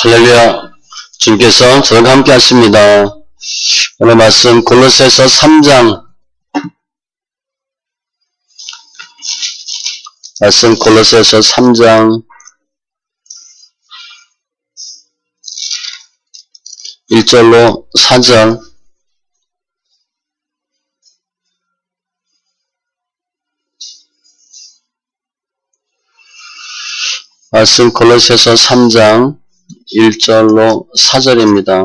할렐루야. 주님께서 저와 함께 하십니다. 오늘 말씀 골로새서 3장 말씀 골로새서 3장 1절로 4절 말씀 골로새서 3장 1절로 4절입니다.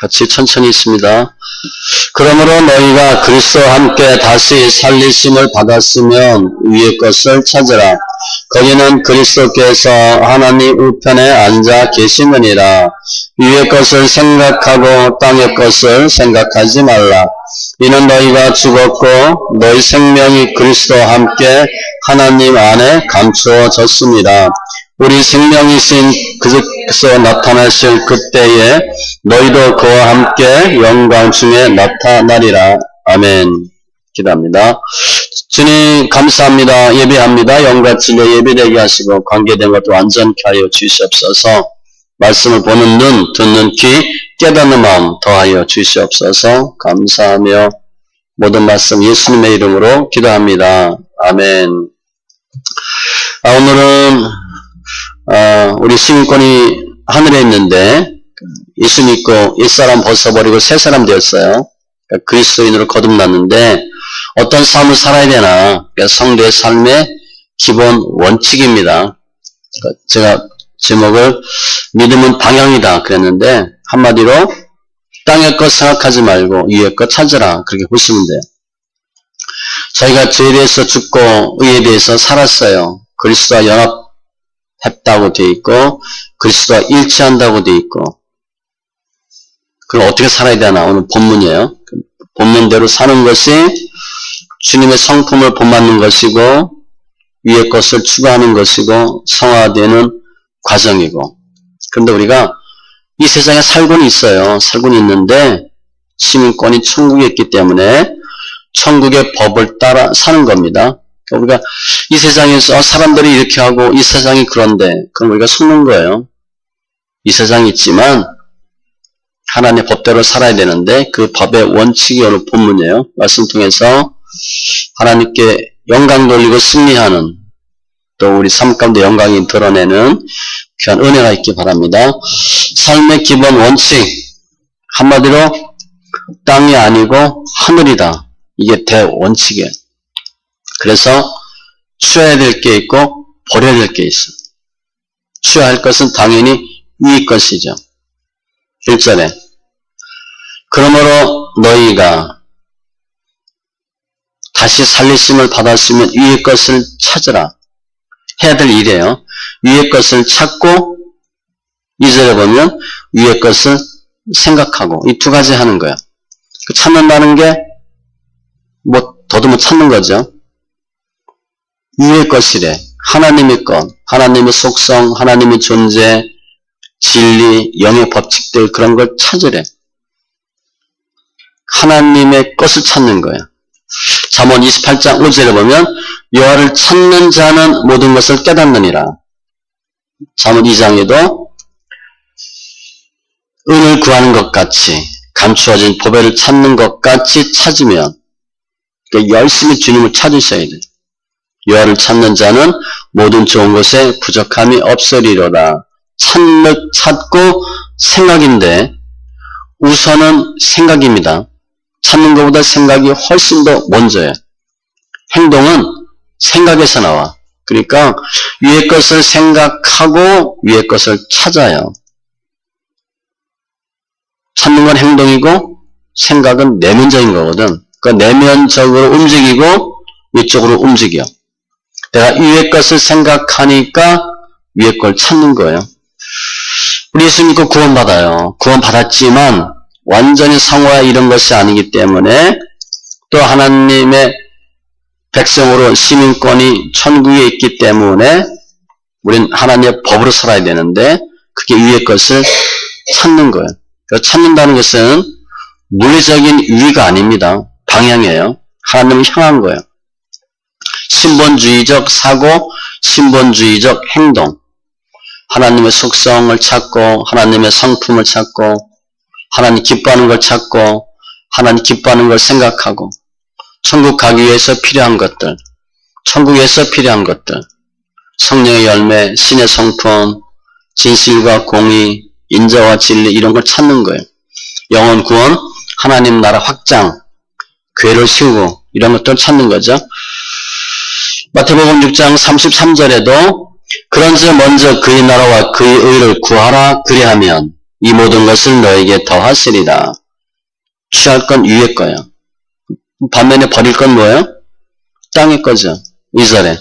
같이 천천히 있습니다. 그러므로 너희가 그리스도와 함께 다시 살리심을 받았으면 위의 것을 찾으라. 거기는 그리스도께서 하나님 우편에 앉아 계시느니라. 위의 것을 생각하고 땅의 것을 생각하지 말라. 이는 너희가 죽었고 너희 생명이 그리스도와 함께 하나님 안에 감추어졌습니다. 우리 생명이신 그리스도 나타나실 그때에 너희도 그와 함께 영광 중에 나타나리라. 아멘. 기도합니다. 주님 감사합니다. 예배합니다. 영과 진리에 예배되게 하시고 관계된 것도 완전케 하여 주시옵소서. 말씀을 보는 눈, 듣는 귀, 깨닫는 마음 더하여 주시옵소서. 감사하며 모든 말씀 예수님의 이름으로 기도합니다. 아멘. 오늘은 우리 시민권이 하늘에 있는데 예수 믿고 옛사람 벗어버리고 새사람 되었어요. 그리스도인으로 거듭났는데 어떤 삶을 살아야 되나, 성도의 삶의 기본 원칙입니다. 제가 제목을 믿음은 방향이다 그랬는데 한마디로 땅의 것 생각하지 말고 위의 것 찾으라 그렇게 보시면 돼요. 저희가 죄에 대해서 죽고 의에 대해서 살았어요. 그리스도와 연합했다고 되어 있고 그리스도와 일치한다고 되어 있고, 그럼 어떻게 살아야 되나 오늘 본문이에요. 본문대로 사는 것이 주님의 성품을 본받는 것이고 위의 것을 추구하는 것이고 성화되는 과정이고, 그런데 우리가 이 세상에 살고는 있어요. 살고는 있는데 시민권이 천국에 있기 때문에 천국의 법을 따라 사는 겁니다. 그러니까 우리가 이 세상에서 사람들이 이렇게 하고 이 세상이 그런데 그럼 우리가 속는 거예요. 이 세상이 있지만 하나님의 법대로 살아야 되는데 그 법의 원칙이 오늘 본문이에요. 말씀 통해서 하나님께 영광 돌리고 승리하는, 또 우리 삶 가운데 영광이 드러내는 귀한 은혜가 있기 바랍니다. 삶의 기본 원칙, 한마디로 땅이 아니고 하늘이다. 이게 대원칙이에요. 그래서 취해야 될 게 있고 버려야 될 게 있어. 취할 것은 당연히 위의 것이죠. 1절에 그러므로 너희가 다시 살리심을 받았으면 위의 것을 찾으라. 해야 될 일이에요. 위의 것을 찾고 2절에 보면 위의 것을 생각하고, 이 두 가지 하는 거예요. 찾는다는 게 뭐 더듬어 찾는 거죠. 위의 것이래. 하나님의 것, 하나님의 속성, 하나님의 존재, 진리, 영의 법칙들 그런 걸 찾으래. 하나님의 것을 찾는 거예요. 잠언 28장 5절에 보면 여호와를 찾는 자는 모든 것을 깨닫느니라. 잠언 2장에도 은을 구하는 것 같이 감추어진 보배를 찾는 것 같이 찾으면, 그러니까 열심히 주님을 찾으셔야 돼요. 여호와를 찾는 자는 모든 좋은 것에 부족함이 없으리로다. 찾고 생각인데 우선은 생각입니다. 찾는 것보다 생각이 훨씬 더 먼저예요. 행동은 생각에서 나와. 그러니까 위의 것을 생각하고 위의 것을 찾아요. 찾는 건 행동이고 생각은 내면적인 거거든. 그러니까 내면적으로 움직이고 위쪽으로 움직여. 내가 위의 것을 생각하니까 위의 걸 찾는 거예요. 우리 예수 믿고 구원받아요. 구원받았지만 완전히 성화에 이른 것이 아니기 때문에 또 하나님의 백성으로 시민권이 천국에 있기 때문에 우린 하나님의 법으로 살아야 되는데 그게 위의 것을 찾는 거예요. 찾는다는 것은 물리적인 위가 아닙니다. 방향이에요. 하나님을 향한 거예요. 신본주의적 사고, 신본주의적 행동. 하나님의 속성을 찾고, 하나님의 성품을 찾고, 하나님 기뻐하는 걸 찾고, 하나님 기뻐하는 걸 생각하고, 천국 가기 위해서 필요한 것들, 천국에서 필요한 것들, 성령의 열매, 신의 성품, 진실과 공의, 인자와 진리 이런 걸 찾는 거예요. 영혼 구원, 하나님 나라 확장, 교회를 세우고 이런 것들을 찾는 거죠. 마태복음 6장 33절에도 그런즉 먼저 그의 나라와 그의 의를 구하라 그리하면 이 모든 것을 너에게 더하시리라. 취할 건 위의 거예요. 반면에 버릴 건 뭐예요? 땅의 거죠. 2절에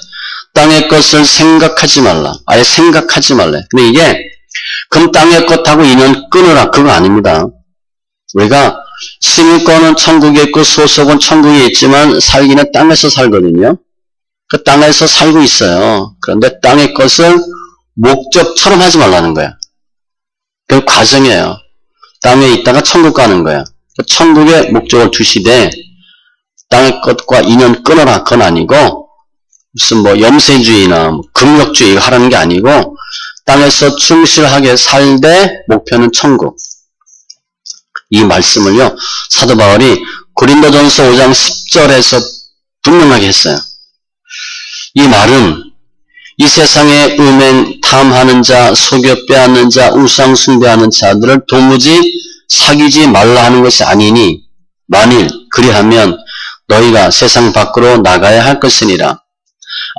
땅의 것을 생각하지 말라. 아예 생각하지 말래. 근데 이게 그럼 땅의 것하고 인연 끊으라. 그거 아닙니다. 우리가 시민권은 천국에 있고 소속은 천국에 있지만 살기는 땅에서 살거든요. 그 땅에서 살고 있어요. 그런데 땅의 것을 목적처럼 하지 말라는 거야. 그 과정이에요. 땅에 있다가 천국 가는 거야. 천국에 목적을 두시되 땅의 것과 인연 끊어라. 그건 아니고 무슨 뭐 염세주의나 금욕주의 하라는 게 아니고 땅에서 충실하게 살되 목표는 천국. 이 말씀을요. 사도 바울이 고린도전서 5장 10절에서 분명하게 했어요. 이 말은 이 세상의 음행, 탐하는 자, 속여 빼앗는 자, 우상 숭배하는 자들을 도무지 사귀지 말라 하는 것이 아니니 만일 그리하면 너희가 세상 밖으로 나가야 할 것이니라.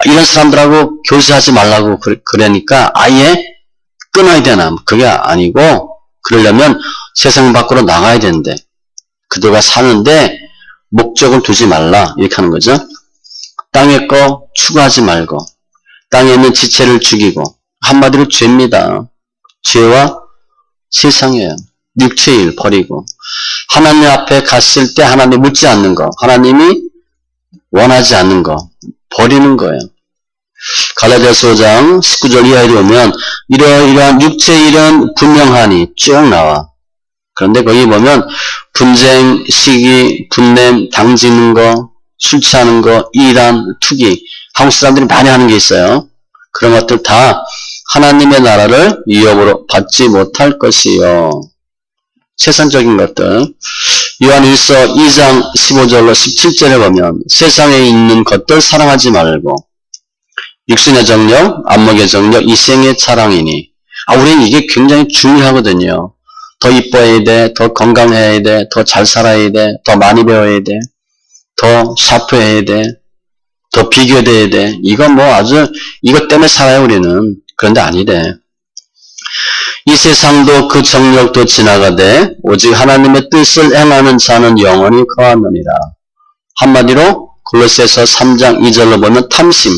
이런 사람들하고 교제하지 말라고 그러니까 아예 끊어야 되나? 그게 아니고 그러려면 세상 밖으로 나가야 되는데 그들과 사는데 목적을 두지 말라 이렇게 하는 거죠. 땅의 거 추구하지 말고 땅에 있는 지체를 죽이고 한마디로 죄입니다. 죄와 세상이에요. 육체의 일 버리고 하나님 앞에 갔을 때 하나님 묻지 않는 거 하나님이 원하지 않는 거 버리는 거예요. 갈라디아서 5장 19절 이하에 보면 이러한 육체의 일은 분명하니 쭉 나와. 그런데 거기 보면 분쟁, 시기, 분냄, 당지는 거, 술 취하는 거, 이란, 투기 한국 사람들이 많이 하는 게 있어요. 그런 것들 다 하나님의 나라를 위협으로 받지 못할 것이요. 세상적인 것들. 요한일서 2장 15절로 17절에 보면 세상에 있는 것들 사랑하지 말고 육신의 정력, 안목의 정력, 이생의 자랑이니. 우리는 이게 굉장히 중요하거든요. 더 이뻐야 돼, 더 건강해야 돼, 더 잘 살아야 돼, 더 많이 배워야 돼, 더 샤프해야 돼, 더 비교돼야 돼. 이건 뭐 아주 이것 때문에 살아요 우리는. 그런데 아니래. 이 세상도 그 정력도 지나가되 오직 하나님의 뜻을 행하는 자는 영원히 거하느니라. 한마디로 골로새서 3장 2절로 보면 탐심.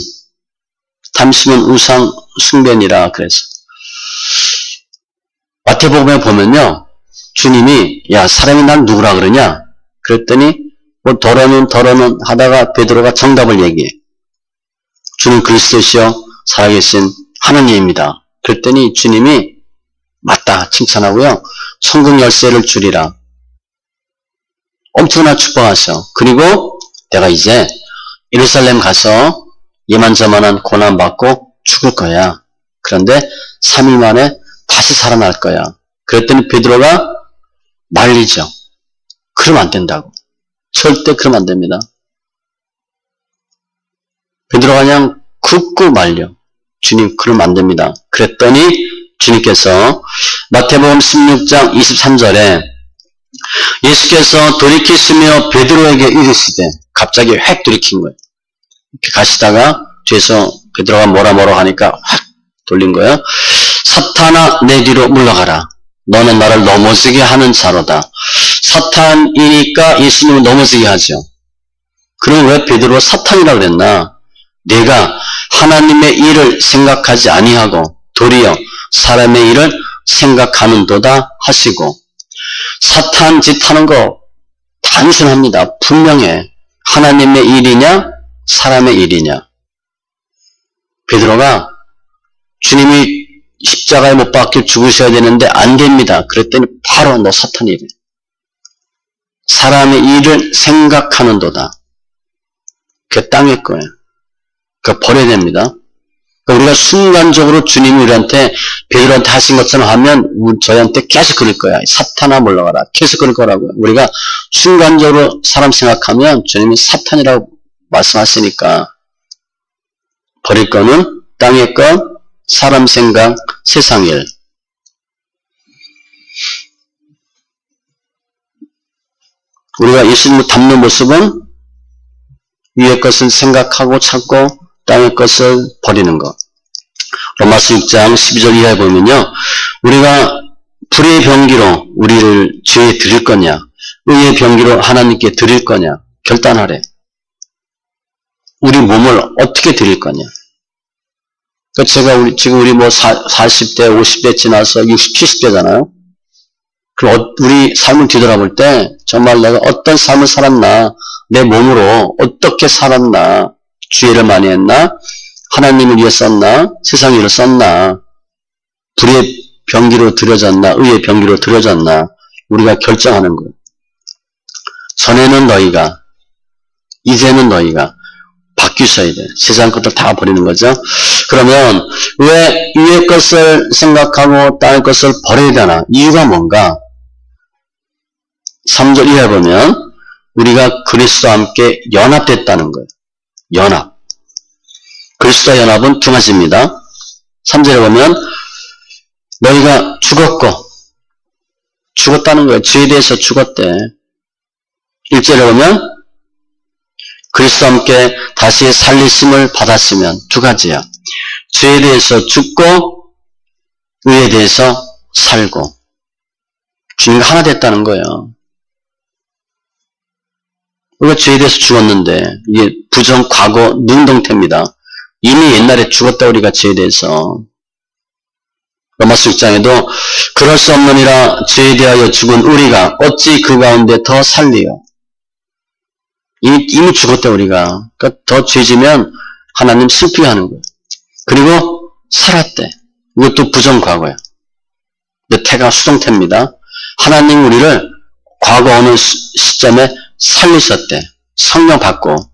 탐심은 우상 숭배니라 그래서. 마태복음에 보면요. 주님이 야 사람이 날 누구라 그러냐? 그랬더니 뭐 더러는 하다가 베드로가 정답을 얘기해. 주는 그리스도시요 살아계신 하느님입니다. 그랬더니 주님이 맞다 칭찬하고요. 천국 열쇠를 주리라. 엄청나 축복하셔. 그리고 내가 이제 예루살렘 가서 이만저만한 고난 받고 죽을 거야. 그런데 3일 만에 다시 살아날 거야. 그랬더니 베드로가 말리죠. 그러면 안 된다고. 절대 그러면 안 됩니다. 베드로가 그냥 굳고 말려. 주님 그러면 안 됩니다. 그랬더니 주님께서 마태복음 16장 23절에 예수께서 돌이키시며 베드로에게 이르시되 갑자기 획 돌이킨 거예요. 이렇게 가시다가 뒤에서 베드로가 뭐라 하니까 확 돌린 거예요. 사탄아 내 뒤로 물러가라. 너는 나를 넘어지게 하는 자로다. 사탄이니까 예수님을 넘어지게 하죠. 그럼 왜 베드로가 사탄이라고 그랬나? 내가 하나님의 일을 생각하지 아니하고 도리어 사람의 일을 생각하는도다 하시고 사탄 짓 하는 거 단순합니다. 분명해. 하나님의 일이냐 사람의 일이냐. 베드로가 주님이 십자가에 못 박혀 죽으셔야 되는데 안 됩니다. 그랬더니 바로 너 사탄이래. 사람의 일을 생각하는도다. 그 땅의 거예요. 그러니까 버려야 됩니다. 그러니까 우리가 순간적으로 주님이 우리한테 베드로한테 하신 것처럼 하면 저희한테 계속 그럴 거야. 사탄아 물러가라. 계속 그럴 거라고요. 우리가 순간적으로 사람 생각하면 주님이 사탄이라고 말씀하시니까 버릴 거는 땅의 것, 사람 생각, 세상 일. 우리가 예수님을 닮는 모습은 위의 것을 생각하고 찾고 땅의 것을 버리는 것. 로마서 6장 12절 이하에 보면요. 우리가 불의 병기로 우리를 죄에 드릴 거냐, 의의 병기로 하나님께 드릴 거냐 결단하래. 우리 몸을 어떻게 드릴 거냐. 그러니까 지금 우리 뭐 40대, 50대 지나서 60, 70대잖아요. 그럼 우리 삶을 뒤돌아볼 때 정말 내가 어떤 삶을 살았나, 내 몸으로 어떻게 살았나, 죄를 많이 했나, 하나님을 위해 썼나, 세상을 위해 썼나, 불의 병기로 들여졌나, 의의 병기로 들여졌나, 우리가 결정하는 거예요. 전에는 너희가, 이제는 너희가 바뀌셔야 돼. 세상 것들 다 버리는 거죠. 그러면 왜 위의 것을 생각하고 땅의 것을 버려야 되나? 이유가 뭔가? 3절 이하에 보면 우리가 그리스도와 함께 연합됐다는 거예요. 연합. 그리스도와 연합은 두 가지입니다. 3절에 보면 너희가 죽었다는 거예요. 죄에 대해서 죽었대. 1절에 보면 그리스도와 함께 다시 살리심을 받았으면 두 가지야. 죄에 대해서 죽고 의에 대해서 살고 주님과 하나 됐다는 거예요. 우리가 죄에 대해서 죽었는데 이게 부정, 과거, 능동태입니다. 이미 옛날에 죽었다 우리가 죄에 대해서. 로마서 6장에도 그럴 수 없느니라 죄에 대하여 죽은 우리가 어찌 그 가운데 더 살리요. 이미 죽었다 우리가. 그러니까 더 죄지면 하나님 슬프게 하는 거예요. 그리고 살았대. 이것도 부정 과거예요. 근데 태가 수동태입니다. 하나님 우리를 과거 어느 시점에 살리셨대. 성령 받고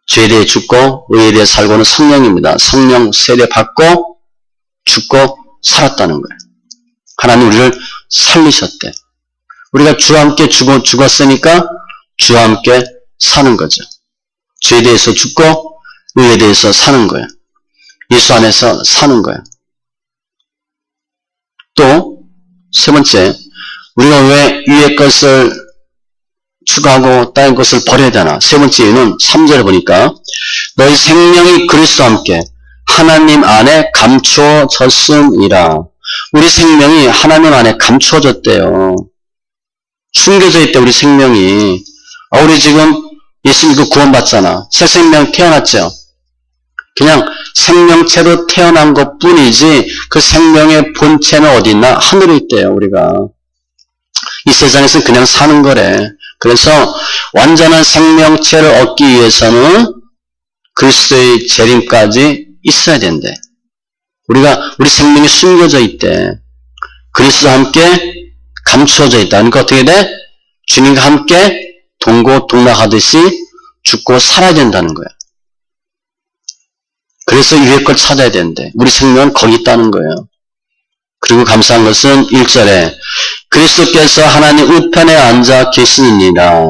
죄에 대해 죽고 의에 대해 살고는 성령입니다. 성령 세례 받고 죽고 살았다는 거예요. 하나님 우리를 살리셨대. 우리가 주와 함께 죽었으니까 주와 함께 사는 거죠. 죄에 대해서 죽고 의에 대해서 사는 거예요. 예수 안에서 사는 거예요. 또 세 번째, 우리가 왜 위의 것을 추구하고 땅의 것을 버려야 되나? 세 번째 이유는 3절에 보니까 너희 생명이 그리스도와 함께 하나님 안에 감추어졌음이라. 우리 생명이 하나님 안에 감추어졌대요. 숨겨져 있대 우리 생명이. 우리 지금 예수 믿고 구원받잖아. 새 생명 태어났죠. 그냥 생명체로 태어난 것 뿐이지 그 생명의 본체는 어디 있나? 하늘에 있대요 우리가. 이 세상에서는 그냥 사는 거래. 그래서 완전한 생명체를 얻기 위해서는 그리스도의 재림까지 있어야 된대. 우리 생명이 숨겨져 있대. 그리스도와 함께 감추어져 있다. 그러니까 어떻게 돼? 주님과 함께 동고동락하듯이 죽고 살아야 된다는 거야. 그래서 위의 걸 찾아야 되는데 우리 생명은 거기 있다는 거예요. 그리고 감사한 것은 1절에 그리스도께서 하나님 우편에 앉아 계시니라.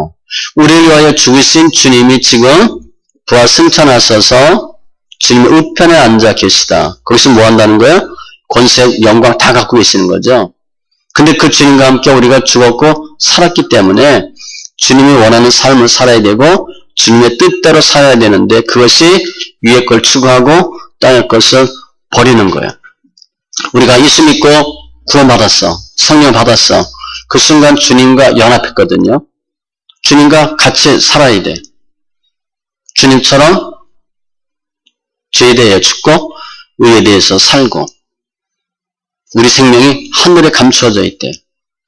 우리를 위하여 죽으신 주님이 지금 부활 승천하셔서 주님의 우편에 앉아 계시다. 거기서 뭐 한다는 거예요? 권세, 영광 다 갖고 계시는 거죠. 근데 그 주님과 함께 우리가 죽었고 살았기 때문에 주님이 원하는 삶을 살아야 되고 주님의 뜻대로 살아야 되는데 그것이 위의 걸 추구하고 땅의 것을 버리는 거예요. 우리가 예수 믿고 구원받았어. 성령 받았어. 그 순간 주님과 연합했거든요. 주님과 같이 살아야 돼. 주님처럼 죄에 대해 죽고 의에 대해서 살고 우리 생명이 하늘에 감추어져 있대.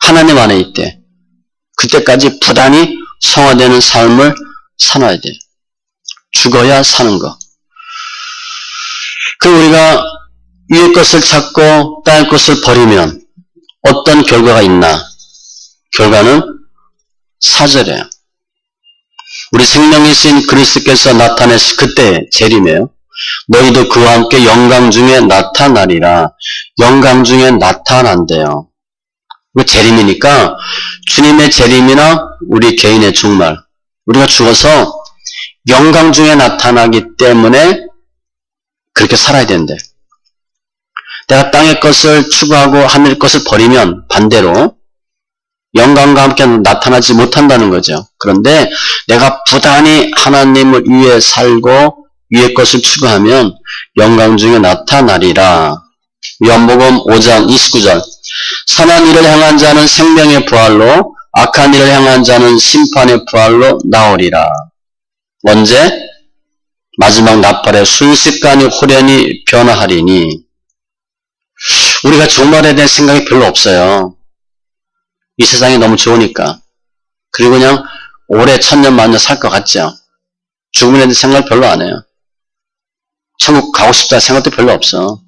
하나님 안에 있대. 그때까지 부단히 성화되는 삶을 살아야 돼. 죽어야 사는 거. 그럼 우리가 위의 것을 찾고 땅의 것을 버리면 어떤 결과가 있나? 결과는 4절이에요. 우리 생명이신 그리스도께서 나타내신 그때 재림이에요. 너희도 그와 함께 영광 중에 나타나리라. 영광 중에 나타난대요. 그 재림이니까 주님의 재림이나 우리 개인의 종말, 우리가 죽어서 영광 중에 나타나기 때문에 그렇게 살아야 된대. 내가 땅의 것을 추구하고 하늘 것을 버리면 반대로 영광과 함께 나타나지 못한다는 거죠. 그런데 내가 부단히 하나님을 위해 살고 위의 것을 추구하면 영광 중에 나타나리라. 요한복음 5장 29절. 선한 일을 행한 자는 생명의 부활로, 악한 일을 행한 자는 심판의 부활로 나오리라. 언제? 마지막 나팔에 순식간에 호련히 변화하리니. 우리가 종말에 대한 생각이 별로 없어요. 이 세상이 너무 좋으니까. 그리고 그냥 오래 천년 만년 살 것 같죠. 죽음에 대한 생각 별로 안 해요. 천국 가고 싶다 생각도 별로 없어.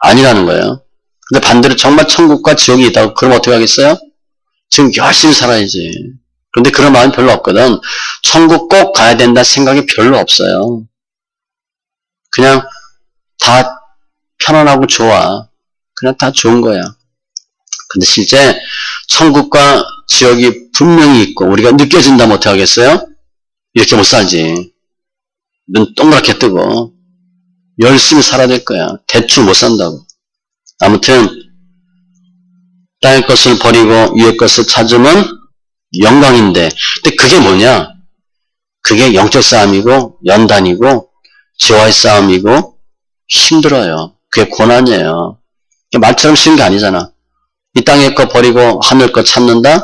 아니라는 거예요. 근데 반대로 정말 천국과 지옥이 있다고 그러면 어떻게 하겠어요? 지금 열심히 살아야지. 그런데 그런 마음이 별로 없거든. 천국 꼭 가야 된다 생각이 별로 없어요. 그냥 다 편안하고 좋아. 그냥 다 좋은 거야. 근데 실제 천국과 지옥이 분명히 있고 우리가 느껴진다면 어떻게 하겠어요? 이렇게 못 살지. 눈 동그랗게 뜨고 열심히 살아야 될 거야. 대충 못 산다고. 아무튼 땅의 것을 버리고 위의 것을 찾으면 영광인데, 근데 그게 뭐냐? 그게 영적 싸움이고 연단이고 지와의 싸움이고 힘들어요. 그게 고난이에요. 말처럼 쉬운 게 아니잖아. 이 땅의 것 버리고 하늘 것 찾는다?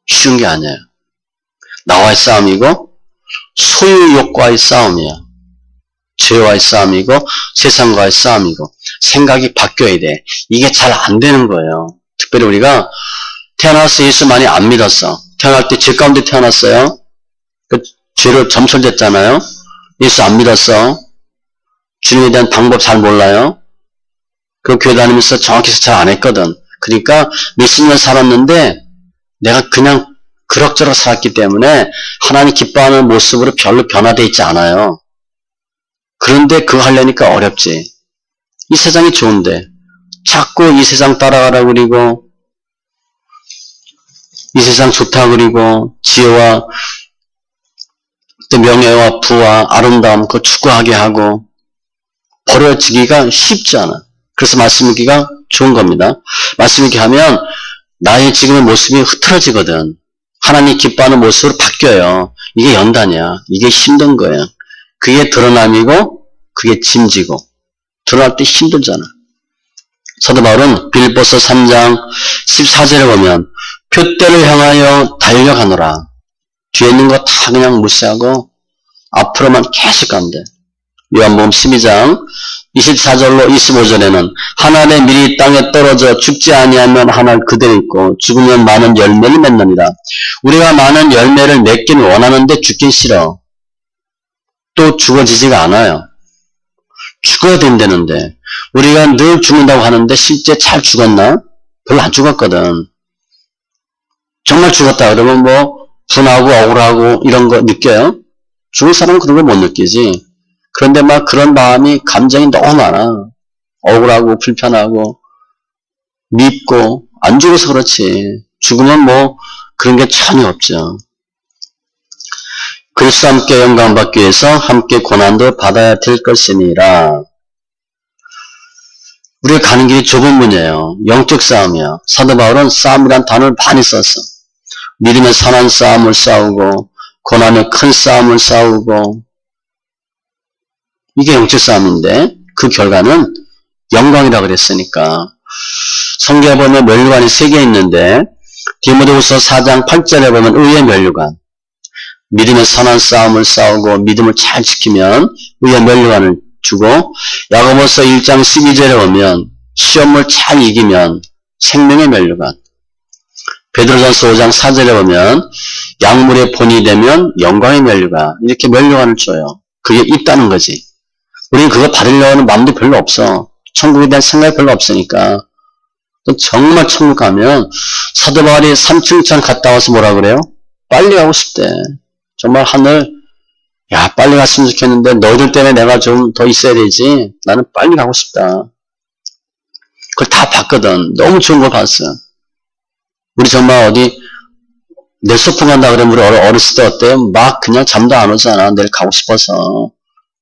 쉬운 게 아니에요. 나와의 싸움이고 소유욕과의 싸움이야. 죄와의 싸움이고 세상과의 싸움이고 생각이 바뀌어야 돼. 이게 잘 안 되는 거예요. 특별히 우리가 태어나서 예수 많이 안 믿었어. 태어날 때 죄 가운데 태어났어요. 그 죄로 점철됐잖아요. 예수 안 믿었어. 주님에 대한 방법 잘 몰라요. 그 교회 다니면서 정확히 잘 안 했거든. 그러니까 몇십 년 살았는데 내가 그냥 그럭저럭 살았기 때문에 하나님 기뻐하는 모습으로 별로 변화되어 있지 않아요. 그런데 그거 하려니까 어렵지. 이 세상이 좋은데 자꾸 이 세상 따라가라 그리고 이 세상 좋다 그리고 지혜와 또 명예와 부와 아름다움 그거 추구하게 하고 버려지기가 쉽지 않아. 그래서 말씀 읽기가 좋은 겁니다. 말씀 읽기 하면 나의 지금의 모습이 흐트러지거든. 하나님 기뻐하는 모습으로 바뀌어요. 이게 연단이야. 이게 힘든 거예요. 그게 드러남이고 그게 짐지고 드러날 때 힘들잖아. 사도 바울은 빌립보서 3장 14절에 보면 표대를 향하여 달려가노라. 뒤에 있는 거 다 그냥 무시하고 앞으로만 계속 간대. 요한복음 12장 24절로 25절에는 한 알의 밀이 땅에 떨어져 죽지 아니하면 한 알 그대로 있고 죽으면 많은 열매를 맺느니라. 우리가 많은 열매를 맺긴 원하는데 죽긴 싫어. 또 죽어지지가 않아요. 죽어야 된다는데 우리가 늘 죽는다고 하는데 실제 잘 죽었나? 별로 안 죽었거든. 정말 죽었다 그러면 뭐 분하고 억울하고 이런 거 느껴요? 죽을 사람은 그런 걸 못 느끼지. 그런데 막 그런 마음이 감정이 너무 많아. 억울하고 불편하고 밉고 안 죽어서 그렇지. 죽으면 뭐 그런 게 전혀 없죠. 그리스도와 함께 영광받기 위해서 함께 고난도 받아야 될 것이니라. 우리가 가는 길이 좁은 문이에요. 영적 싸움이야. 사도 바울은 싸움이란 단어를 많이 썼어. 믿음의 선한 싸움을 싸우고 고난의 큰 싸움을 싸우고 이게 영적 싸움인데 그 결과는 영광이라 그랬으니까. 성경에 보면 면류관이 3개 있는데 디모데후서 4장 8절에 보면 의의 면류관, 믿음의 선한 싸움을 싸우고 믿음을 잘 지키면 의의 면류관을 주고, 야고보서 1장 12절에 보면 시험을 잘 이기면 생명의 면류관, 베드로전서 5장 4절에 보면 약물의 본이 되면 영광의 면류관, 이렇게 면류관을 줘요. 그게 있다는 거지. 우리는 그거 받으려고 하는 마음도 별로 없어. 천국에 대한 생각이 별로 없으니까. 정말 천국 가면 사도 바울이 삼층천 갔다 와서 뭐라 그래요? 빨리 가고 싶대. 정말 하늘, 야, 빨리 갔으면 좋겠는데 너희들 때문에 내가 좀 더 있어야 되지. 나는 빨리 가고 싶다. 그걸 다 봤거든. 너무 좋은 걸 봤어. 우리 정말 어디 내일 소풍 간다 그러면 우리 어렸을 때 어때요? 막 그냥 잠도 안 오잖아. 내일 가고 싶어서.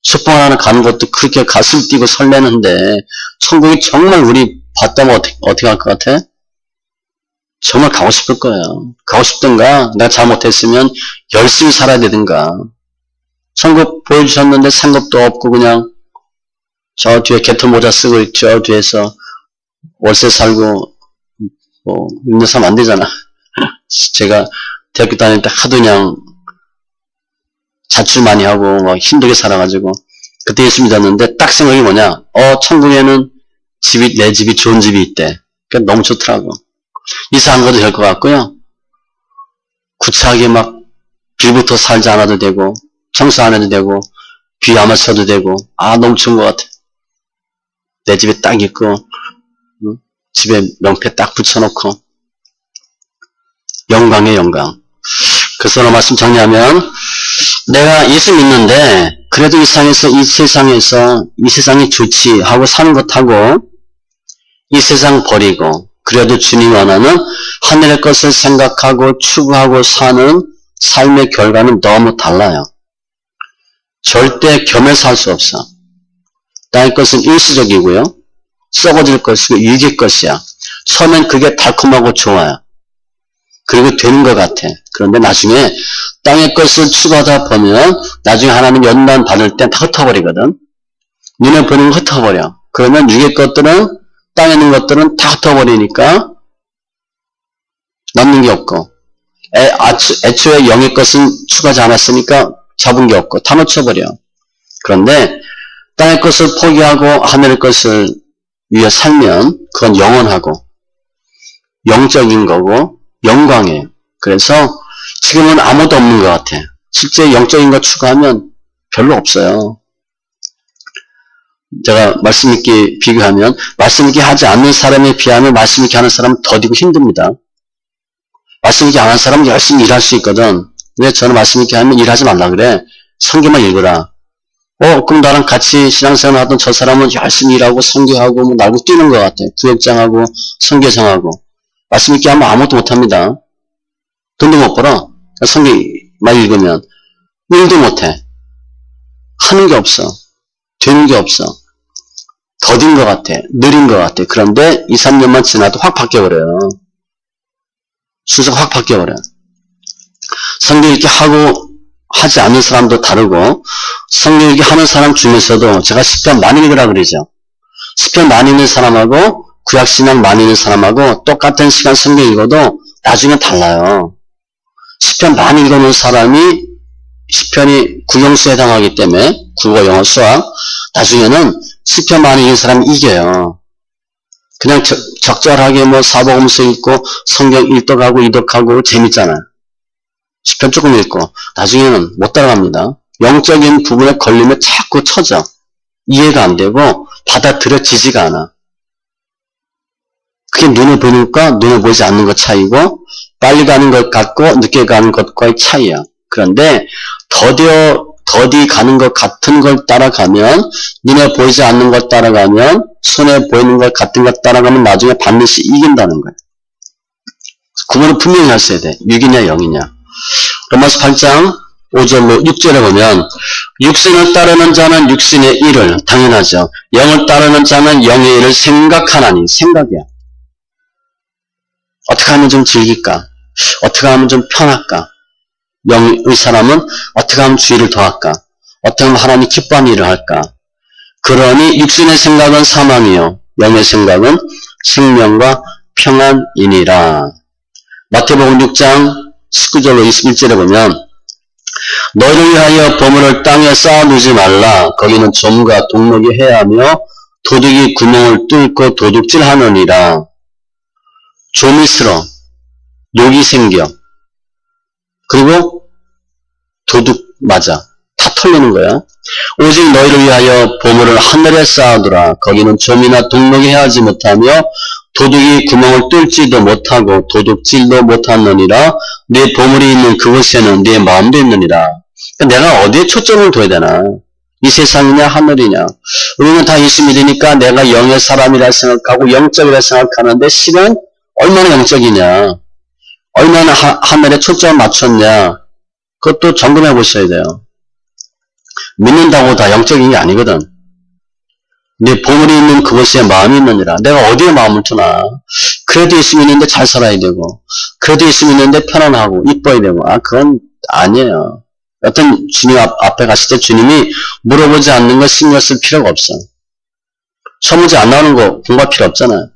소풍 하나 가는 것도 그렇게 가슴 뛰고 설레는데 천국이 정말 우리 봤다면 어떻게 할 것 같아? 정말 가고 싶을 거예요. 가고 싶든가 내가 잘못했으면 열심히 살아야 되든가. 천국 보여주셨는데 상급도 없고 그냥 저 뒤에 개털 모자 쓰고 저 뒤에서 월세 살고 뭐 있는 사람 안 되잖아. 제가 대학교 다닐 때 하도 그냥 자출 많이 하고 막 힘들게 살아가지고 그때 예수 믿었는데 딱 생각이 뭐냐? 천국에는 내 집이 좋은 집이 있대. 그러니까 너무 좋더라고. 이사한 것도 될 것 같고요. 구차하게 막 빌부터 살지 않아도 되고 청소 안 해도 되고 비 안 맞춰도 되고 너무 좋은 것 같아. 내 집에 딱 있고 집에 명패 딱 붙여놓고 영광의 영광. 그래서 오늘 말씀 정리하면 내가 예수 믿는데 그래도 이 세상이 좋지 하고 사는 것하고 이 세상 버리고 그래도 주님 원하는 하늘의 것을 생각하고 추구하고 사는 삶의 결과는 너무 달라요. 절대 겸해서 할 수 없어. 땅의 것은 일시적이고요. 썩어질 것이고 유익의 것이야. 처음엔 그게 달콤하고 좋아요. 그리고 되는 것 같아. 그런데 나중에 땅의 것을 추구하다 보면 나중에 하나님 연단 받을 땐 다 흩어버리거든. 눈에 보이는 거 흩어버려. 그러면 유익의 것들은 땅에 있는 것들은 다 흩어버리니까 남는 게 없고 애초에 영의 것은 추구하지 않았으니까 잡은 게 없고 다 놓쳐버려. 그런데 땅의 것을 포기하고 하늘의 것을 위해 살면 그건 영원하고 영적인 거고 영광이에요. 그래서 지금은 아무도 없는 것 같아. 실제 영적인 거 추구하면 별로 없어요. 제가 말씀 있게 비교하면 말씀 있게 하지 않는 사람에 비하면 말씀 있게 하는 사람은 더디고 힘듭니다. 말씀 있게 안 하는 사람은 열심히 일할 수 있거든. 왜 저는 말씀 있게 하면 일하지 말라 그래? 성경만 읽으라. 그럼 나랑 같이 신앙생활 하던 저 사람은 열심히 일하고 선교하고 뭐 날고 뛰는 것 같아. 구역장하고 선교장하고. 말씀 있게 하면 아무것도 못합니다. 돈도 못 벌어. 성경만 읽으면 일도 못해. 하는 게 없어. 되는 게 없어. 더딘 것 같아. 느린 것 같아. 그런데 2, 3년만 지나도 확 바뀌어버려요. 순서가 확 바뀌어버려요. 성경 읽기 하고 하지 않는 사람도 다르고 성경 읽기 하는 사람 중에서도 제가 시편 많이 읽으라 그러죠. 시편 많이 읽는 사람하고 구약신약 많이 읽는 사람하고 똑같은 시간 성경 읽어도 나중에 달라요. 시편 많이 읽어놓은 사람이 시편이 구형수에 해당하기 때문에 국어, 영어, 수학 나중에는 시편 많이 읽는 사람이 이겨요. 그냥 적절하게 뭐 사복음서 읽고 성경 일독하고 이독하고 재밌잖아요. 시편 조금 읽고 나중에는 못 따라갑니다. 영적인 부분에 걸리면 자꾸 쳐져. 이해가 안 되고 받아들여지지가 않아. 그게 눈에 보니까 눈에 보이지 않는 것 차이고 빨리 가는 것 같고 늦게 가는 것과의 차이야. 그런데 더디 가는 것 같은 걸 따라가면 눈에 보이지 않는 것 따라가면 손에 보이는 것 같은 것 따라가면 나중에 반드시 이긴다는 거야. 구분을 분명히 하셔야 돼. 6이냐 0이냐. 로마서 8장 5절로 6절에 보면 육신을 따르는 자는 육신의 일을 당연하죠. 영을 따르는 자는 영의 일을 생각하나니 생각이야. 어떻게 하면 좀 즐길까? 어떻게 하면 좀 편할까? 영의 사람은 어떻게 하면 주의를 더할까? 어떻게 하면 하나님 기뻐하는 일을 할까? 그러니 육신의 생각은 사망이요 영의 생각은 생명과 평안이니라. 마태복음 6장 19절로 21절에 보면 너희를 위하여 보물을 땅에 쌓아두지 말라. 거기는 점과 동록이 해하며 도둑이 구멍을 뚫고 도둑질하느니라. 좀이 쓸어 녹이 생겨 그리고 도둑 맞아. 다 털리는 거야. 오직 너희를 위하여 보물을 하늘에 쌓아두라. 거기는 좀이나 동록이 해하지 못하며 도둑이 구멍을 뚫지도 못하고 도둑질도 못하느니라. 네 보물이 있는 그곳에는 네 마음도 있느니라. 그러니까 내가 어디에 초점을 둬야 되나? 이 세상이냐 하늘이냐. 우리는 다 예수 믿으니까 내가 영의 사람이라 생각하고 영적이라 생각하는데 실은 얼마나 영적이냐. 얼마나 하늘에 초점을 맞췄냐. 그것도 점검해 보셔야 돼요. 믿는다고 다 영적인 게 아니거든. 내 보물이 있는 그곳에 마음이 있느니라. 내가 어디에 마음을 두나. 그래도 예수 믿는데 잘 살아야 되고, 그래도 예수 믿는데 편안하고 이뻐야 되고, 그건 아니에요. 어떤 주님 앞에 갔을 때 주님이 물어보지 않는 거 신경 쓸 필요가 없어. 서문제 안 나오는 거 공부할 필요 없잖아.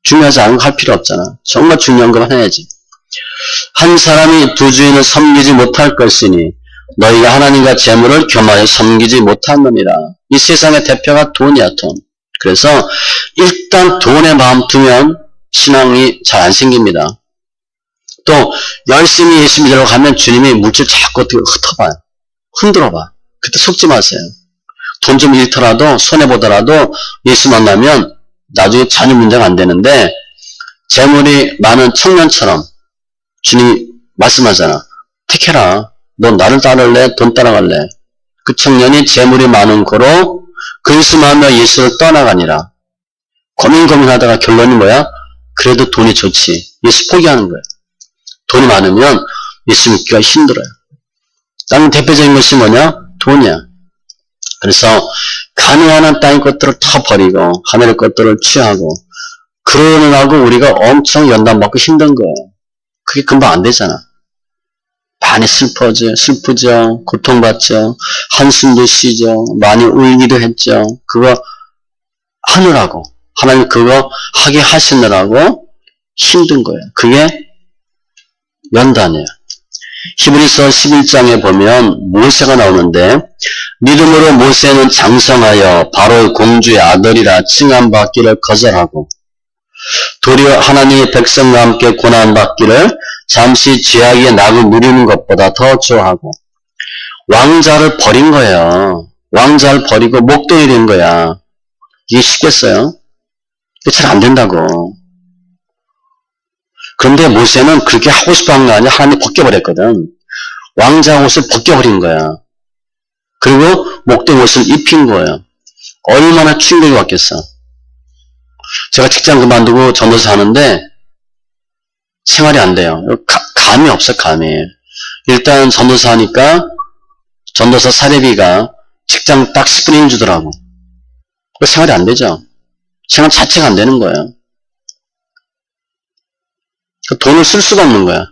중요하지 않은 거 할 필요 없잖아. 정말 중요한 것만 해야지. 한 사람이 두 주인을 섬기지 못할 것이니 너희가 하나님과 재물을 겸하여 섬기지 못하느니라. 이 세상의 대표가 돈이야, 돈. 그래서 일단 돈에 마음 두면 신앙이 잘 안 생깁니다. 또 열심히 예수 믿으려고 하면 주님이 물질 자꾸 어떻게 흩어봐요. 흔들어봐. 그때 속지 마세요. 돈 좀 잃더라도 손해보더라도 예수 만나면 나중에 전혀 문제가 안 되는데, 재물이 많은 청년처럼 주님이 말씀하잖아. 택해라. 너 나를 따를래? 돈 따라갈래? 그 청년이 재물이 많은 거로 근심하며 예수를 떠나가니라. 고민하다가 결론이 뭐야? 그래도 돈이 좋지. 예수 포기하는 거야. 돈이 많으면 예수 믿기가 힘들어요. 다른 대표적인 것이 뭐냐? 돈이야. 그래서 가능한 땅의 것들을 다 버리고 하늘의 것들을 취하고, 그러느라고 우리가 엄청 연단받고 힘든 거예요. 그게 금방 안 되잖아. 많이 슬프죠. 고통받죠. 한숨도 쉬죠. 많이 울기도 했죠. 그거 하느라고, 하나님 그거 하게 하시느라고 힘든 거예요. 그게 연단이에요. 히브리서 11장에 보면 모세가 나오는데, 믿음으로 모세는 장성하여 바로의 공주의 아들이라 칭함받기를 거절하고 도리어 하나님의 백성과 함께 고난받기를 잠시 죄악의 낙을 누리는 것보다 더 좋아하고, 왕자를 버린 거예요. 왕자를 버리고 목동이 된 거야. 이게 쉽겠어요? 이게 잘 안 된다고. 그런데 모세는 그렇게 하고 싶어 한 거 아니야. 하나님이 벗겨버렸거든. 왕자 옷을 벗겨버린 거야. 그리고 목동 옷을 입힌 거예요. 얼마나 충격이 왔겠어. 제가 직장 그만두고 전도사 하는데 생활이 안 돼요. 감이 없어, 감이. 일단 전도사 하니까 전도사 사례비가 직장 딱 10분의 1 주더라고. 생활이 안 되죠. 생활 자체가 안 되는 거예요. 돈을 쓸 수가 없는 거야.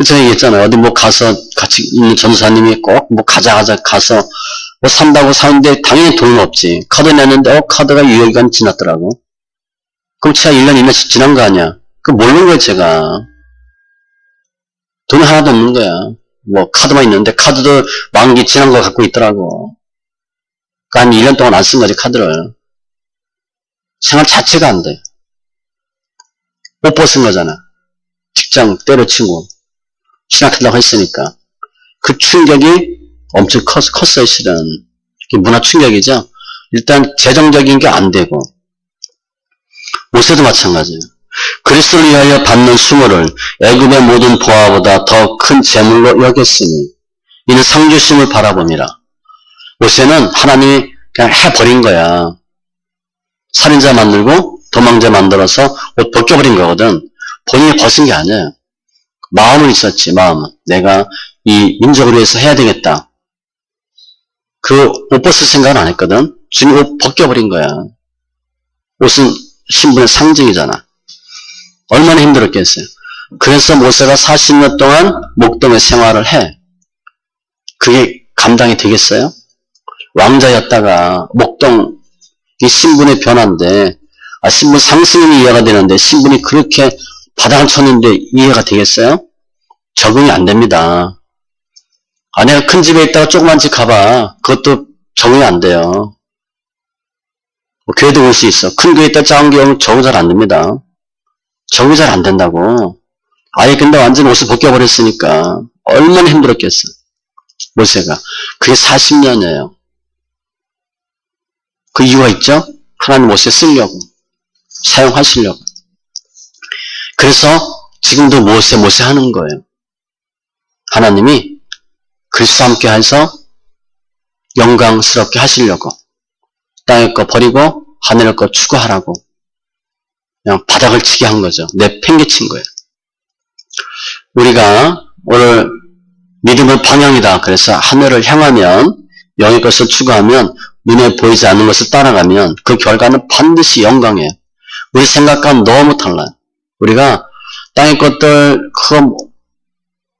제가 얘기했잖아요. 어디 뭐 가서 같이 있는 전도사님이 꼭 뭐 가서 뭐 산다고 사는데 당연히 돈은 없지. 카드 냈는데 카드가 유효기간 지났더라고. 그럼 제가 1년 2년씩 지난 거 아니야. 그럼 모르는 거예요, 제가. 돈이 하나도 없는 거야. 뭐 카드만 있는데 카드도 만기 지난 거 갖고 있더라고. 그러니까 한 1년 동안 안 쓴 거지, 카드를. 생활 자체가 안 돼. 못 벗은 거잖아. 직장 때려치고 신학한다고 했으니까. 그 충격이 엄청 컸어요, 실은. 문화 충격이죠. 일단 재정적인 게 안 되고. 모세도 마찬가지예요. 그리스도를 위하여 받는 수모를 애굽의 모든 보화보다 더 큰 재물로 여겼으니 이는 상주심을 바라봅니다. 모세는 하나님이 그냥 해버린 거야. 살인자 만들고 도망자 만들어서 옷 벗겨버린 거거든. 본인이 벗은 게 아니에요. 마음은 있었지, 마음은. 내가 이 민족을 위해서 해야 되겠다. 그 옷 벗을 생각은 안 했거든. 주님 옷 벗겨버린 거야. 옷은 신분의 상징이잖아. 얼마나 힘들었겠어요. 그래서 모세가 40년 동안 목동에 생활을 해. 그게 감당이 되겠어요? 왕자였다가 목동, 이 신분의 변화인데, 신분 상승이 이해가 되는데 신분이 그렇게 바닥을 쳤는데 이해가 되겠어요? 적응이 안 됩니다. 내가 큰 집에 있다가 조그만 집 가봐. 그것도 적응이 안 돼요. 교회도 올 수 있어. 큰 교회 있다 작은 교회 오면 적응 잘 안 됩니다. 적응이 잘 안 된다고. 근데 완전 옷을 벗겨버렸으니까 얼마나 힘들었겠어. 모세가. 그게 40년이에요. 그 이유가 있죠? 하나님 모세 쓰려고. 사용하시려고. 그래서 지금도 모세 하는 거예요. 하나님이 그리스도와 함께 해서 영광스럽게 하시려고. 땅의 거 버리고 하늘의 거 추구하라고. 그냥 바닥을 치게 한 거죠. 내팽개친 거예요. 우리가 오늘 믿음은 방향이다. 그래서 하늘을 향하면, 영의 것을 추구하면, 눈에 보이지 않는 것을 따라가면 그 결과는 반드시 영광이에요. 우리 생각과는 너무 달라요. 우리가 땅의 것들, 그거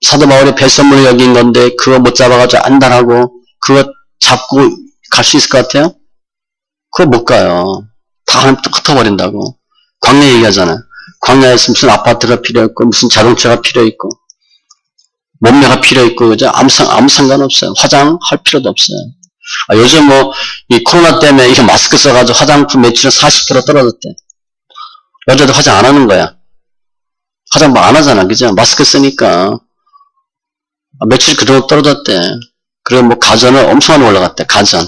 사도 바울이 배선물로 여긴 건데 그거 못 잡아가지고 안달하고 그거 잡고 갈 수 있을 것 같아요? 그거 못 가요. 다 하나님 또 흩어버린다고. 광야 얘기하잖아요. 광야에서 무슨 아파트가 필요 있고 무슨 자동차가 필요 있고 몸매가 필요 있고 그죠? 아무 상관없어요. 화장할 필요도 없어요. 요즘 이 코로나 때문에 이게 마스크 써가지고 화장품 매출은 40% 떨어졌대. 여자도 화장 안 하는 거야. 화장 안 하잖아. 그죠? 마스크 쓰니까. 매출이 그대로 떨어졌대. 그리고 가전은 엄청 많이 올라갔대. 가전.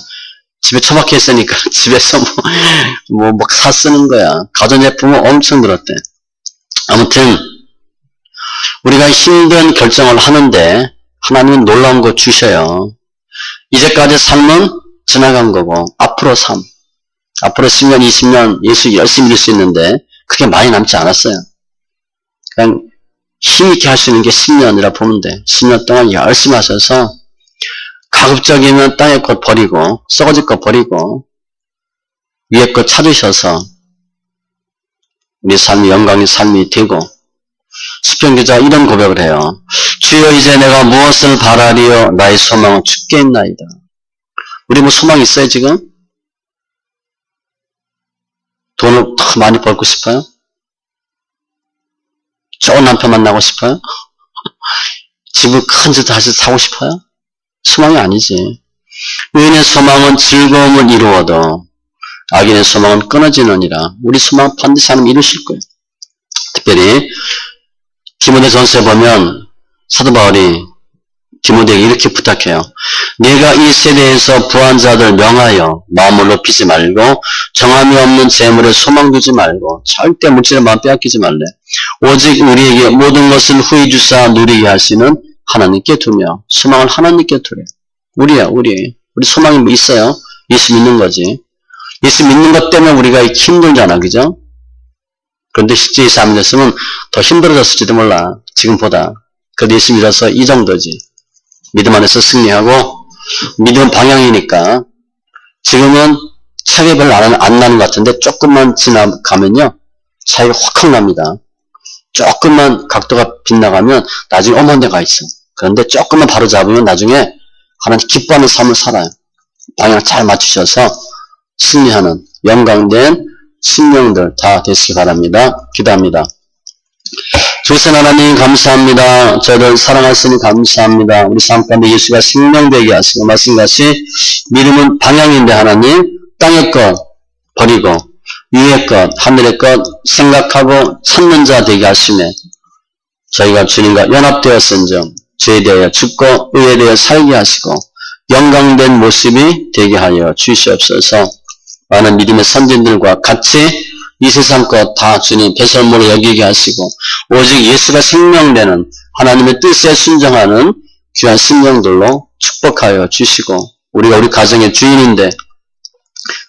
집에 처박혀 있으니까 집에서 막 사 쓰는 거야. 가전제품은 엄청 늘었대. 아무튼, 우리가 힘든 결정을 하는데, 하나님은 놀라운 거 주셔요. 이제까지 삶은 지나간 거고, 앞으로 10년, 20년 예수 열심히 믿을 수 있는데, 그게 많이 남지 않았어요. 그냥 힘있게 할 수 있는 게 10년이라 보면 돼. 10년 동안 열심히 하셔서, 가급적이면 땅의 것 버리고, 썩어질 것 버리고, 위의 것 찾으셔서, 우리 삶이 영광의 삶이 되고, 시편 기자가 이런 고백을 해요. 주여 이제 내가 무엇을 바라리요? 나의 소망은 주께 있나이다. 우리 소망 있어요 지금? 돈을 더 많이 벌고 싶어요? 좋은 남편 만나고 싶어요? 집을 큰 집 다시 사고 싶어요? 소망이 아니지. 의인의 소망은 즐거움을 이루어도 악인의 소망은 끊어지느니라. 우리 소망은 반드시 하나님 이루실 거예요. 특별히 디모데전서에 보면 사도 바울이 디모데에게 이렇게 부탁해요. 네가 이 세대에서 부한 자들 명하여 마음을 높이지 말고 정함이 없는 재물에 소망 두지 말고 절대 물질의 마음 빼앗기지 말래. 오직 우리에게 모든 것을 후히 주사 누리게 하시는 하나님께 두며 소망을 하나님께 두래. 우리 소망이 있어요. 예수 믿는 거지. 예수 믿는 것 때문에 우리가 힘들잖아. 그죠? 그런데 실제 예수 안 믿었으면 더 힘들어졌을지도 몰라. 지금보다. 그래도 예수 믿어서 이 정도지. 믿음 안에서 승리하고 믿음 방향이니까 지금은 차이가 별로 안 나는 것 같은데 조금만 지나가면요. 차이가 확 납니다. 조금만 각도가 빗나가면 나중에 어머니 데가 있어. 그런데 조금만 바로 잡으면 나중에 하나님 기뻐하는 삶을 살아요. 방향을 잘 맞추셔서 승리하는 영광된 신령들 다 되시기 바랍니다. 기도합니다. 주신 하나님 감사합니다. 저를 사랑하시니 감사합니다. 우리 삶 가운데 예수가 생명되게 하시고 말씀같이 믿음은 방향인데 하나님 땅의 것 버리고 위의 것 하늘의 것 생각하고 찾는 자 되게 하시네. 저희가 주님과 연합되었은즉 죄에 대하여 죽고 의에 대하여 살게 하시고 영광된 모습이 되게 하여 주시옵소서. 많은 믿음의 선진들과 같이 이 세상 것 다 주님 배설물로 여기게 하시고 오직 예수가 생명되는 하나님의 뜻에 순종하는 귀한 심령들로 축복하여 주시고 우리가 우리 가정의 주인인데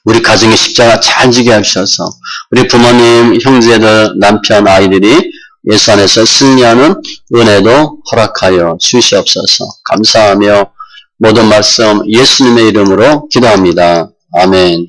우리 가정의 십자가 잘 지게 하셔서 우리 부모님, 형제들, 남편, 아이들이 예수 안에서 승리하는 은혜도 허락하여 주시옵소서. 감사하며 모든 말씀 예수님의 이름으로 기도합니다. 아멘.